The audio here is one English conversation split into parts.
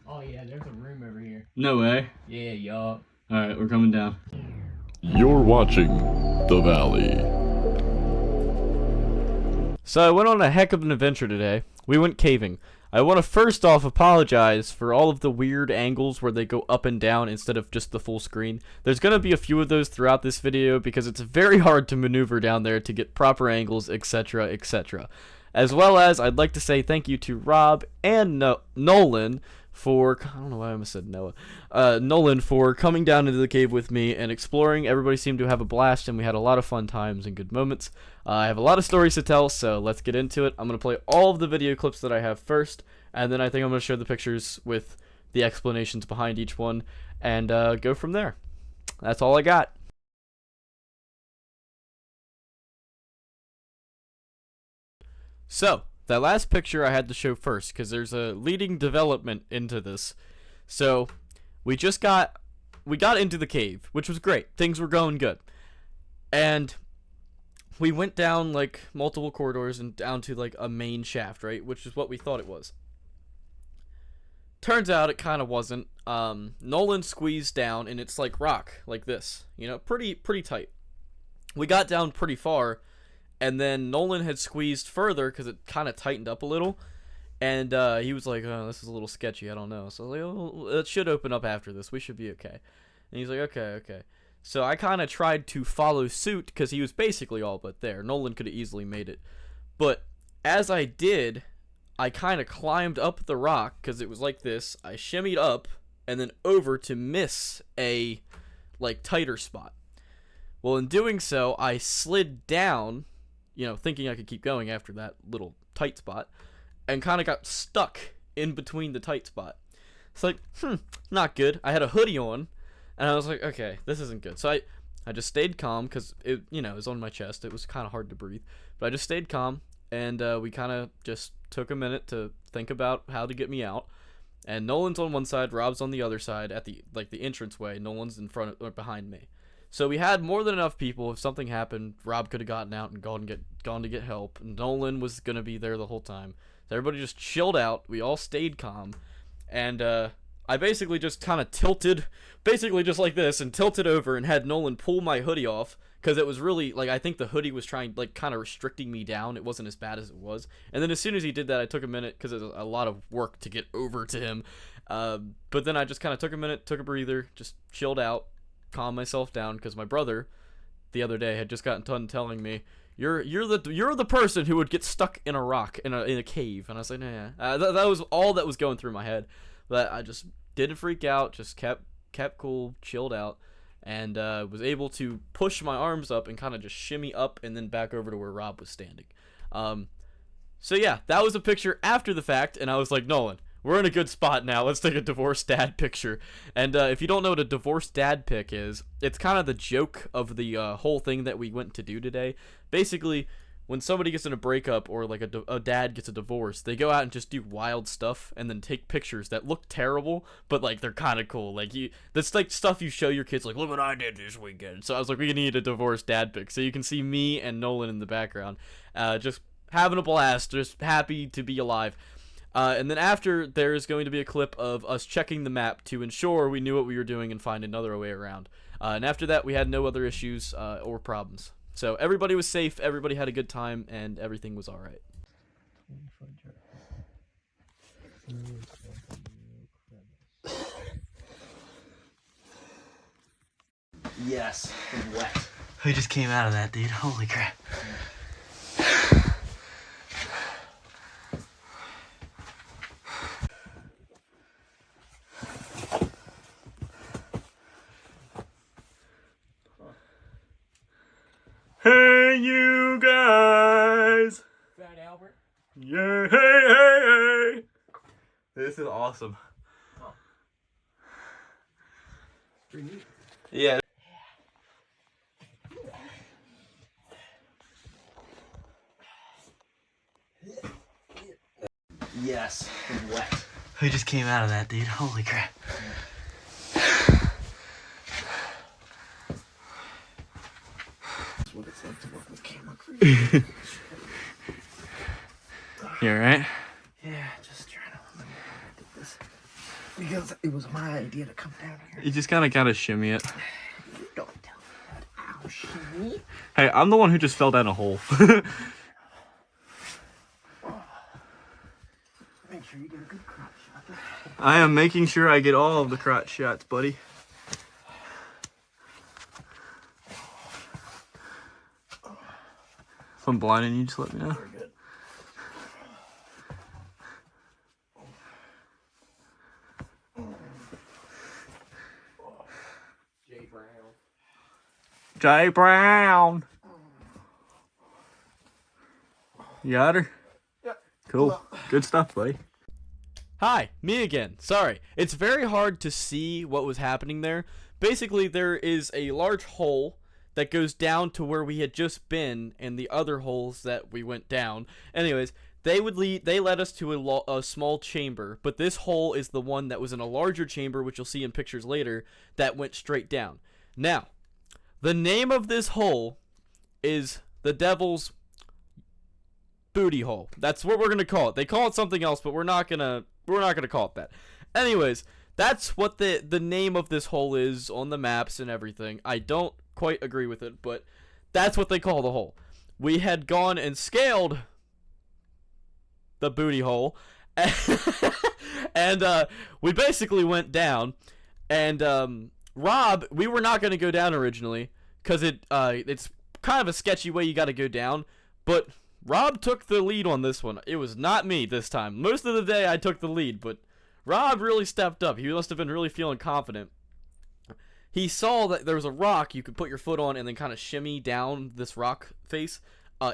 Oh yeah, there's a room over here. No way. Yeah, y'all. Alright, we're coming down. You're watching The Valley. So I went on a heck of an adventure today. We went caving. I want to first off apologize for all of the weird angles where they go up and down instead of just the full screen. There's going to be a few of those throughout this video because it's very hard to maneuver down there to get proper angles, etc, etc. As well as, I'd like to say thank you to Rob and Nolan for, I don't know why I almost said Noah, Nolan for coming down into the cave with me and exploring. Everybody seemed to have a blast and we had a lot of fun times and good moments. I have a lot of stories to tell, so let's get into it. I'm going to play all of the video clips that I have first, and then I think I'm going to show the pictures with the explanations behind each one, and go from there. That's all I got. So, that last picture I had to show first, because there's a leading development into this. So, we got into the cave, which was great. Things were going good. And we went down like multiple corridors and down to like a main shaft, right? Which is what we thought it was. Turns out it kind of wasn't. Nolan squeezed down and it's like rock, like this, you know, pretty tight. We got down pretty far, and then Nolan had squeezed further because it kind of tightened up a little, and he was like, "Oh, this is a little sketchy. I don't know." So I was like, "Oh, it should open up after this. We should be okay." And he's like, "Okay." So I kind of tried to follow suit because he was basically all but there. Nolan could have easily made it. But as I did, I kind of climbed up the rock because it was like this. I shimmied up and then over to miss a like tighter spot. Well, in doing so, I slid down, you know, thinking I could keep going after that little tight spot, and kind of got stuck in between the tight spot. It's like, not good. I had a hoodie on, and I was like, okay, this isn't good. So I just stayed calm because it, you know, it was on my chest. It was kind of hard to breathe, but I just stayed calm, and we kind of just took a minute to think about how to get me out. And Nolan's on one side, Rob's on the other side at the entranceway. Nolan's in front or behind me. So we had more than enough people. If something happened, Rob could have gotten out and gone to get help. Nolan was gonna be there the whole time. So everybody just chilled out. We all stayed calm, and I basically just kind of tilted, basically just like this, and tilted over and had Nolan pull my hoodie off because it was really like I think the hoodie was trying like kind of restricting me down. It wasn't as bad as it was. And then as soon as he did that, I took a minute because it was a lot of work to get over to him. But then I just kind of took a minute, took a breather, just chilled out, calm myself down because my brother the other day had just gotten done telling me you're the person who would get stuck in a rock in a cave, and I was like, nah. That was all that was going through my head, but I just didn't freak out, just kept cool, chilled out, and was able to push my arms up and kind of just shimmy up and then back over to where Rob was standing. So yeah, that was a picture after the fact, and I was like, Nolan, we're in a good spot now. Let's take a divorced dad picture. And if you don't know what a divorced dad pic is, it's kind of the joke of the whole thing that we went to do today. Basically, when somebody gets in a breakup or like a dad gets a divorce, they go out and just do wild stuff and then take pictures that look terrible, but like they're kind of cool. Like that's like stuff you show your kids, like, look what I did this weekend. So I was like, we need a divorced dad pic. So you can see me and Nolan in the background, just having a blast, just happy to be alive. And then after, there is going to be a clip of us checking the map to ensure we knew what we were doing and find another way around. And after that, we had no other issues or problems. So everybody was safe, everybody had a good time, and everything was all right. Yes, I'm wet. We just came out of that, dude. Holy crap. Hey, you guys! Fat Albert? Yeah, hey! This is awesome. Oh. Pretty neat. Yeah. Yes, I'm wet. We just came out of that, dude. Holy crap. That's what it's like to work with camera crew. You alright? Yeah, just trying to remember how I did this. Because it was my idea to come down here. You just kind of gotta shimmy it. You don't tell me that. Ow, shimmy. Hey, I'm the one who just fell down a hole. Make sure you get a good crotch shot. I am making sure I get all of the crotch shots, buddy. If I'm blinding you, just let me know. Very good. Jay Brown. Jay Brown. You got her? Yep. Cool. Good stuff, buddy. Hi, me again. Sorry. It's very hard to see what was happening there. Basically, there is a large hole that goes down to where we had just been, and the other holes that we went down. Anyways, they led us to a small chamber, but this hole is the one that was in a larger chamber, which you'll see in pictures later, that went straight down. Now, the name of this hole is the Devil's Booty Hole. That's what we're gonna call it. They call it something else, but we're not gonna call it that. Anyways, that's what the name of this hole is on the maps and everything. I don't quite agree with it, but that's what they call the hole. We had gone and scaled the booty hole, and we basically went down. And Rob, we were not gonna go down originally because it's kind of a sketchy way you got to go down, but Rob took the lead on this one. It was not me this time. Most of the day I took the lead, but Rob really stepped up. He must have been really feeling confident. He saw that there was a rock you could put your foot on and then kind of shimmy down this rock face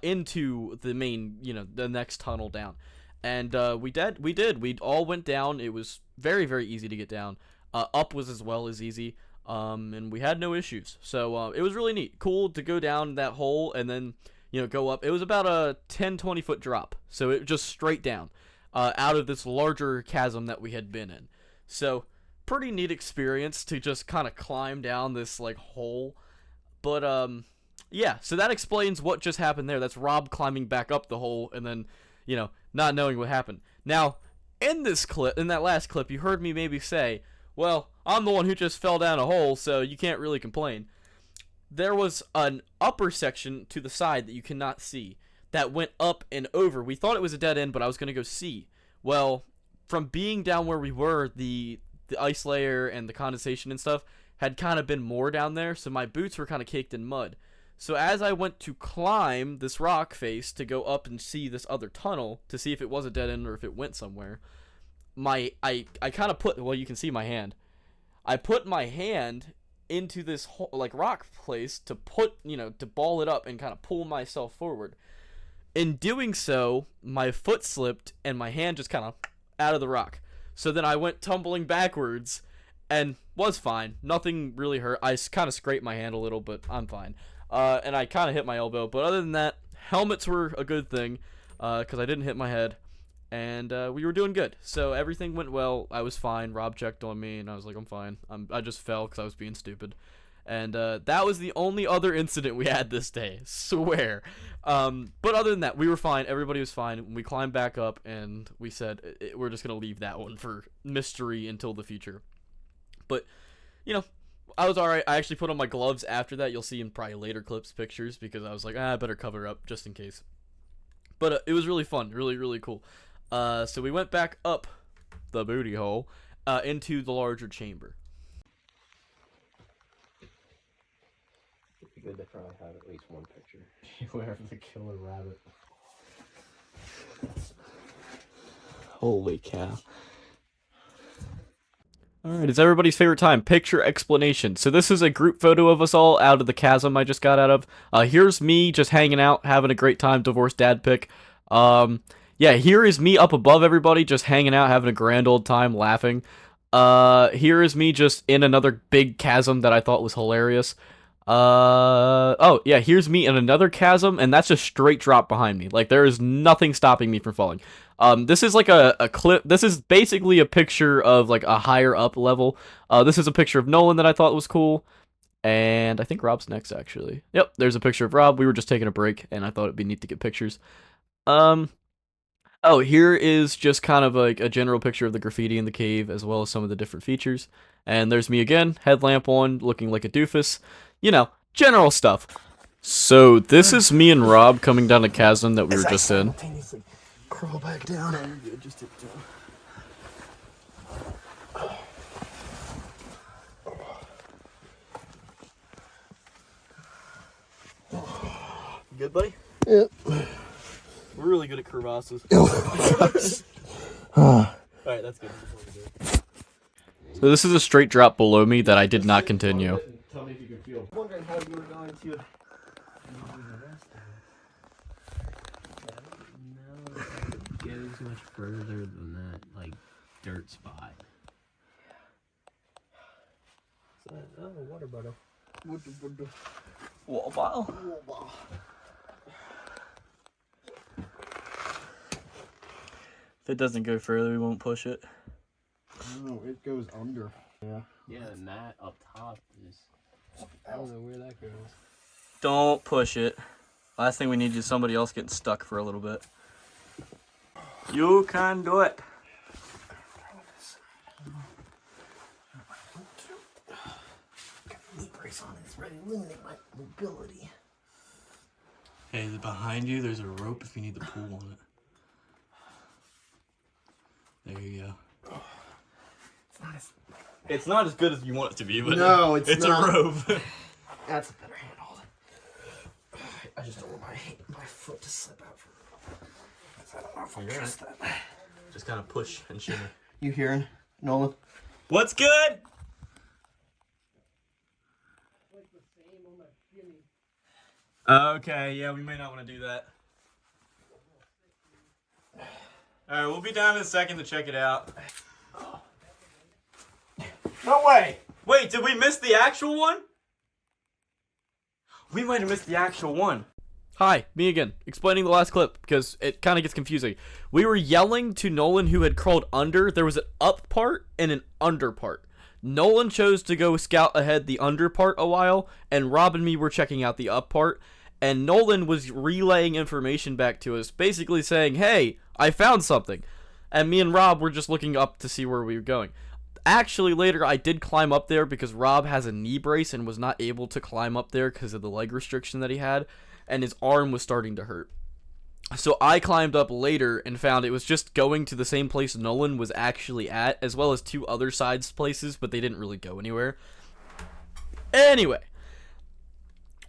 into the main, the next tunnel down. And we did. We all went down. It was very, very easy to get down. Up was as well as easy. And we had no issues. So it was really neat. Cool to go down that hole and then go up. It was about a 10-20 foot drop, so it just straight down out of this larger chasm that we had been in. So pretty neat experience to just kind of climb down this hole. But yeah, so that explains what just happened there. That's Rob climbing back up the hole and then not knowing what happened. Now in that last clip, you heard me maybe say, well, I'm the one who just fell down a hole, so you can't really complain. There was an upper section to the side that you cannot see that went up and over. We thought it was a dead end, but I was going to go see. Well, from being down where we were, the ice layer and the condensation and stuff had kind of been more down there, so my boots were kind of caked in mud. So as I went to climb this rock face to go up and see this other tunnel to see if it was a dead end or if it went somewhere, I kind of well, you can see my hand. I put my hand into this rock place to to ball it up and kind of pull myself forward. In doing so, my foot slipped and my hand just kind of out of the rock. So then I went tumbling backwards and was fine. Nothing really hurt. I kind of scraped my hand a little, but I'm fine. And I kind of hit my elbow. But other than that, helmets were a good thing because I didn't hit my head. And we were doing good. So everything went well. I was fine. Rob checked on me, and I was like, I'm fine. I just fell because I was being stupid. And that was the only other incident we had this day. Swear. But other than that, we were fine. Everybody was fine. We climbed back up, and we said we're just going to leave that one for mystery until the future. But, I was alright. I actually put on my gloves after that. You'll see in probably later clips, pictures, because I was like, I better cover up just in case. But it was really fun. Really, really cool. So we went back up the booty hole into the larger chamber. It'd be good to probably have at least one picture. Beware of the killer rabbit. Holy cow. Alright, it's everybody's favorite time, picture explanation. So this is a group photo of us all out of the chasm I just got out of. Here's me just hanging out, having a great time, divorced dad pic. Yeah, here is me up above everybody, just hanging out, having a grand old time, laughing. Here is me just in another big chasm that I thought was hilarious. Oh, yeah, here's me in another chasm, and that's a straight drop behind me. Like, there is nothing stopping me from falling. This is like a clip. This is basically a picture of, like, a higher up level. This is a picture of Nolan that I thought was cool. And I think Rob's next, actually. Yep, there's a picture of Rob. We were just taking a break, and I thought it'd be neat to get pictures. Oh, here is just kind of like a general picture of the graffiti in the cave, as well as some of the different features. And there's me again, headlamp on, looking like a doofus. You know, general stuff. So, this is me and Rob coming down a chasm that we were just in. Simultaneously crawl back down. You're good, just take it down. Good, buddy? Yep. We're really good at crevasses. Ah. Alright, that's good. So this is a straight drop below me that I did not continue. Tell me if you can feel. I'm wondering how you were going to. Goes much further than that, like, dirt spot. So, water bottle. Water bottle? Water bottle. If it doesn't go further, we won't push it. No, it goes under. Yeah. Yeah, and that up top is. I don't know where that goes. Don't push it. Last thing we need is somebody else getting stuck for a little bit. You can do it. Brace on it. It's ready to eliminate my mobility. Hey, behind you, there's a rope if you need to pull on it. There you go. It's not as good as you want it to be, but no, it's not. A rope. That's a better handhold. I just don't want my foot to slip out from I don't know if I trust that. Just kind of push and shimmy. You hearing, Nolan? What's good? Okay, yeah, we may not want to do that. Alright, we'll be down in a second to check it out. No way! Wait, did we miss the actual one? We might have missed the actual one. Hi, me again, explaining the last clip, because it kind of gets confusing. We were yelling to Nolan, who had crawled under. There was an up part and an under part. Nolan chose to go scout ahead the under part a while, and Rob and me were checking out the up part, and Nolan was relaying information back to us, basically saying, hey, I found something. And me and Rob were just looking up to see where we were going. Actually, later, I did climb up there because Rob has a knee brace and was not able to climb up there because of the leg restriction that he had, and his arm was starting to hurt. So I climbed up later and found it was just going to the same place Nolan was actually at, as well as two other sides places, but they didn't really go anywhere. Anyway,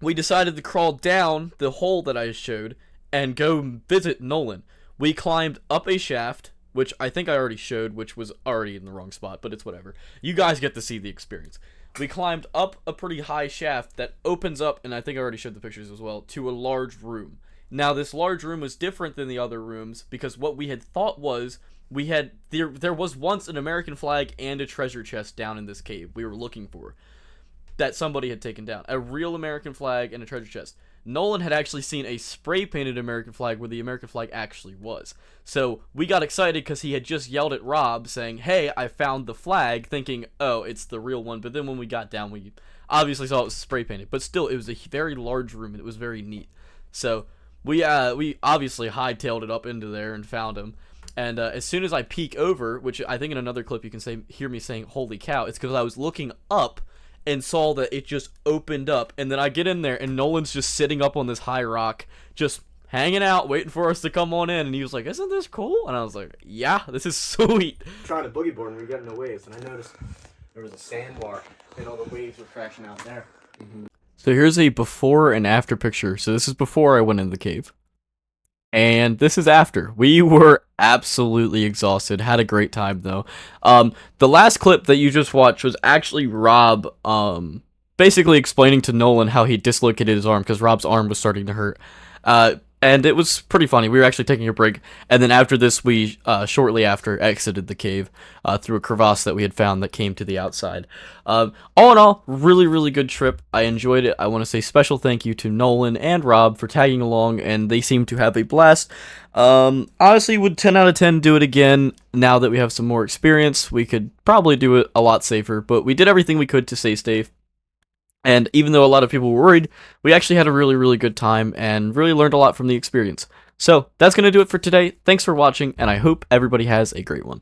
we decided to crawl down the hole that I showed and go visit Nolan. We climbed up a shaft, which I think I already showed, which was already in the wrong spot, but it's whatever. You guys get to see the experience. We climbed up a pretty high shaft that opens up, and I think I already showed the pictures as well, to a large room. Now, this large room was different than the other rooms, because what we had thought was, there was once an American flag and a treasure chest down in this cave we were looking for, that somebody had taken down. A real American flag and a treasure chest. Nolan had actually seen a spray-painted American flag where the American flag actually was. So, we got excited because he had just yelled at Rob saying, hey, I found the flag, thinking, oh, it's the real one. But then when we got down, we obviously saw it was spray-painted. But still, it was a very large room, and it was very neat. So, we obviously hightailed it up into there and found him. And as soon as I peek over, which I think in another clip you can hear me saying, holy cow, it's because I was looking up and saw that it just opened up, and then I get in there, and Nolan's just sitting up on this high rock, just hanging out, waiting for us to come on in, and he was like, isn't this cool? And I was like, yeah, this is sweet. I'm trying to boogie board, and we got in the waves, and I noticed there was a sandbar, and all the waves were crashing out there. So here's a before and after picture. So this is before I went in the cave. And this is after. We were absolutely exhausted. Had a great time, though. The last clip that you just watched was actually Rob basically explaining to Nolan how he dislocated his arm because Rob's arm was starting to hurt. And it was pretty funny. We were actually taking a break. And then after this, we shortly after exited the cave through a crevasse that we had found that came to the outside. All in all, really, really good trip. I enjoyed it. I want to say special thank you to Nolan and Rob for tagging along, and they seem to have a blast. Honestly, would 10 out of 10 do it again now that we have some more experience? We could probably do it a lot safer, but we did everything we could to stay safe. And even though a lot of people were worried, we actually had a really, really good time and really learned a lot from the experience. So that's going to do it for today. Thanks for watching, and I hope everybody has a great one.